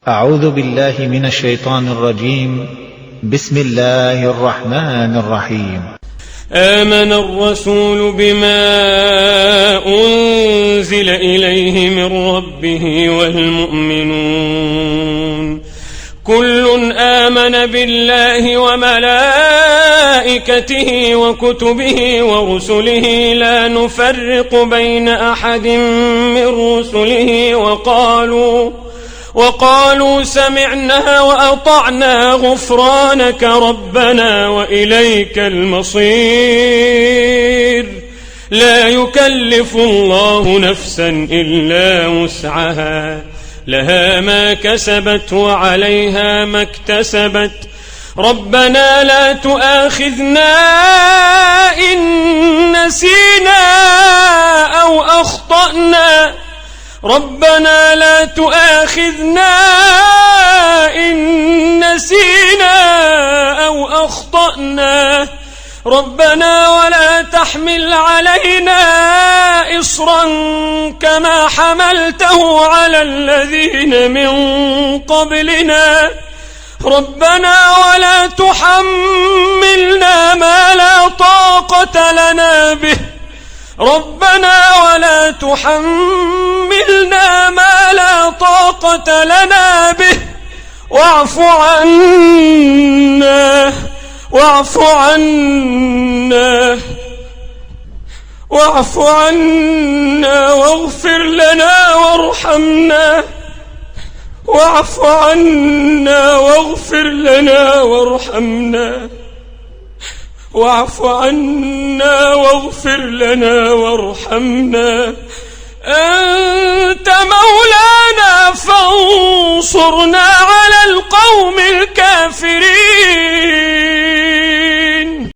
أعوذ بالله من الشيطان الرجيم. بسم الله الرحمن الرحيم. آمن الرسول بما أنزل إليه من ربه والمؤمنون كل آمن بالله وملائكته وكتبه ورسله لا نفرق بين أحد من رسله وقالوا سمعنا وأطعنا غفرانك ربنا وإليك المصير. لا يكلف الله نفسا إلا وسعها، لها ما كسبت وعليها ما اكتسبت. ربنا لا تؤاخذنا إن نسينا أو أخطأنا، ربنا لا تؤاخذنا إن نسينا أو أخطأنا، ربنا ولا تحمل علينا إصرا كما حملته على الذين من قبلنا، ربنا ولا تحملنا ما لا طاقة لنا به، ربنا ولا تحملنا ما لا طاقة لنا به، واعف عنا واغفر لنا وارحمنا، واعف عنا واغفر لنا وارحمنا، واعف عنا واغفر لنا وارحمنا. أنت مولانا فانصرنا على القوم الكافرين.